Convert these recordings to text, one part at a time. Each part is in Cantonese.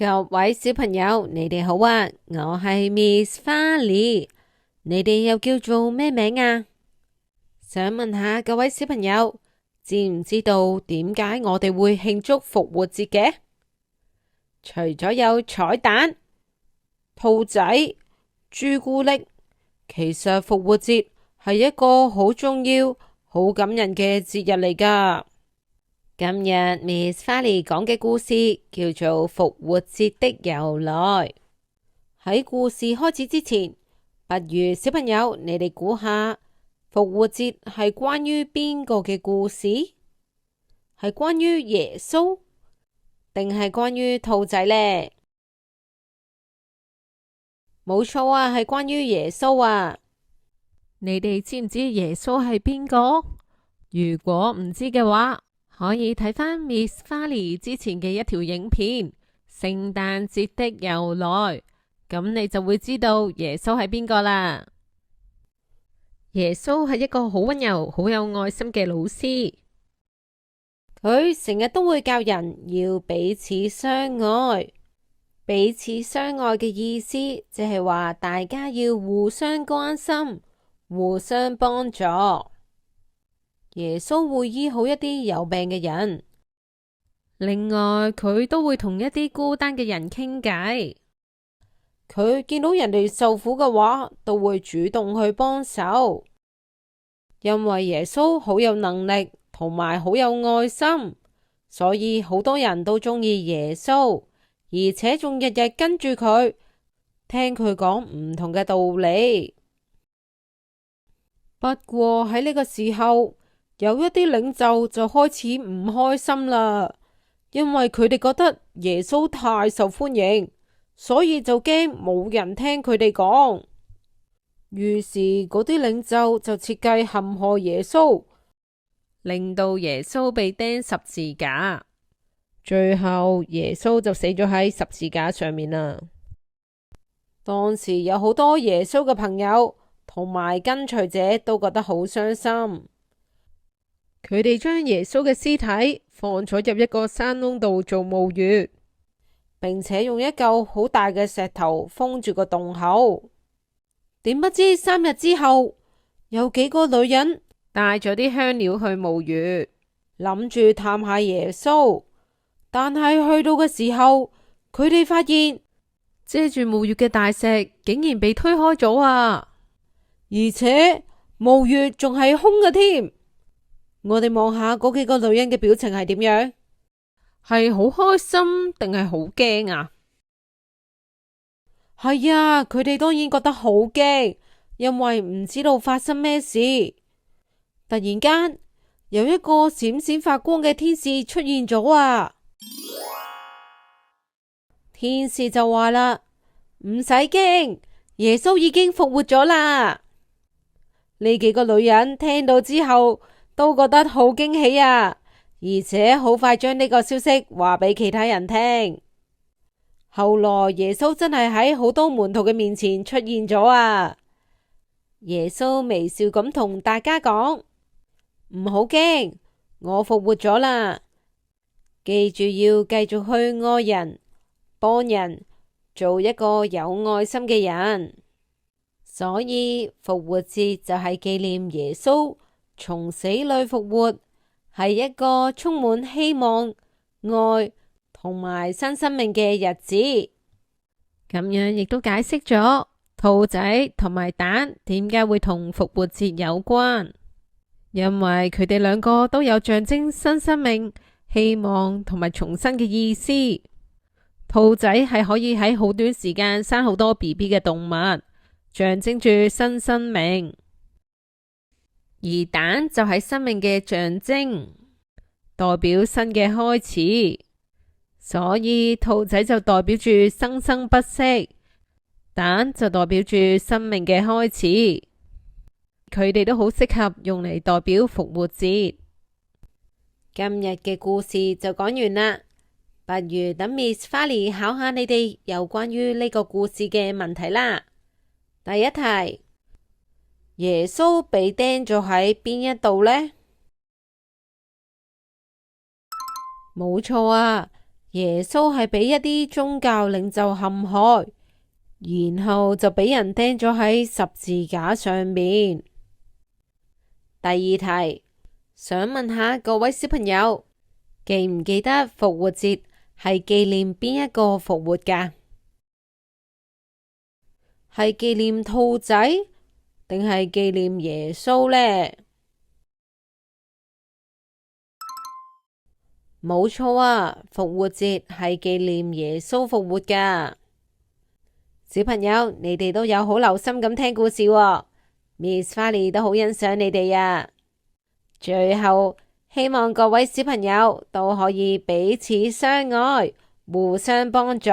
各位小朋友，你哋好啊！我係 Miss 花梨，你哋又叫做咩名啊？想問下各位小朋友，知唔知道點解我哋會慶祝復活節嘅？除咗有彩蛋、兔仔、朱古力，其實復活節係一個好重要、好感人嘅節日嚟㗎。今日 Miss 花梨講嘅故事叫做復活節的由來。喺故事開始之前，不如小朋友你哋估下復活節係關於邊個嘅故事？係關於耶穌，定係關於兔仔呢？冇錯啊，係關於耶穌啊！你哋知唔知耶穌係邊個？如果唔知嘅話，可以睇返 Miss 花梨之前嘅一條影片《聖誕節的由來》，咁你就會知道耶穌係邊個啦。耶穌係一個好溫柔、好有愛心嘅老師，佢成日都會教人要彼此相愛。彼此相愛嘅意思，即係話大家要互相關心、互相幫助。耶穌會醫好一啲有病嘅人，另外佢都會同一啲孤單嘅人傾偈。佢見到人哋受苦嘅話，都會主動去幫手。因為耶穌好有能力同埋好有愛心，所以好多人都鍾意耶穌，而且仲日日跟住佢，聽佢講唔同嘅道理。不過喺呢個時候，有一啲領袖就開始唔開心啦，因為佢哋覺得耶穌太受歡迎，所以就驚冇人聽佢哋講。於是嗰啲領袖就設計陷害耶穌，令到耶穌被釘十字架。最後耶穌就死咗喺十字架上面啦。當時有好多耶穌嘅朋友同埋跟隨者都覺得好傷心。佢哋將耶穌嘅屍體放咗入一個山窿度做墓穴，並且用一嚿好大嘅石頭封住個洞口。點不知3日之後，有幾個女人帶咗啲香料去墓穴，諗住探下耶穌。但係去到嘅時候，佢哋發現遮住墓穴嘅大石竟然被推開咗啊！而且墓穴仲係空嘅添。我哋望下嗰幾個女人嘅表情係點樣？係好開心定係好驚啊？係啊，佢哋當然覺得好驚，因為唔知道發生咩事。突然間有一個閃閃發光嘅天使出現咗啊！天使就話啦：唔使驚，耶穌已經復活咗啦。呢幾個女人聽到之後，都覺得好驚喜啊，而且好快將呢個消息話俾其他人聽。後來耶穌真係喺好多門徒嘅面前出現咗啊！耶穌微笑咁同大家講：唔好驚，我復活咗啦！記住要繼續去愛人、幫人，做一個有愛心嘅人。所以復活節就係紀念耶穌從死裏復活，係一個充滿希望、愛同埋新生命嘅日子。咁樣亦都解釋咗兔仔同埋蛋點解會同復活節有關，因為佢哋兩個都有象徵新生命、希望同埋重生嘅意思。兔仔係可以喺好短時間生好多 BB 嘅動物，象徵住新生命。而蛋就係生命嘅象徵，代表新嘅開始，所以兔仔就代表住生生不息，蛋就代表住生命嘅開始。佢哋都好適合用嚟代表復活節。今日嘅故事就講完啦，不如等 Miss 花梨考下你哋有關於呢個故事嘅問題啦。第一題，耶穌被釘咗喺邊一度呢？冇錯啊，耶穌係俾一啲宗教領袖陷害，然後就俾人釘咗喺十字架上面。第二題，想問下各位小朋友，記唔記得復活節係紀念邊一個復活㗎？係紀念兔仔，定係紀念耶穌呢？冇錯啊，復活節係紀念耶穌復活㗎。小朋友，你哋都有好留心咁聽故事喎，Miss 花妮都好欣賞你哋啊。最後，希望各位小朋友都可以彼此相愛，互相幫助。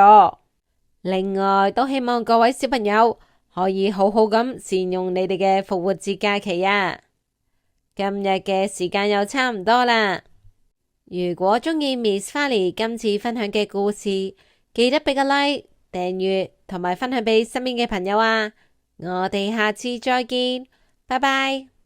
另外，都希望各位小朋友可以好好咁善用你哋嘅復活節假期啊。今日嘅時間又差唔多啦。如果鍾意 Miss 花妮今次分享嘅故事，記得俾個 like、訂閱同埋分享俾身邊嘅朋友啊！我哋下次再見，拜拜。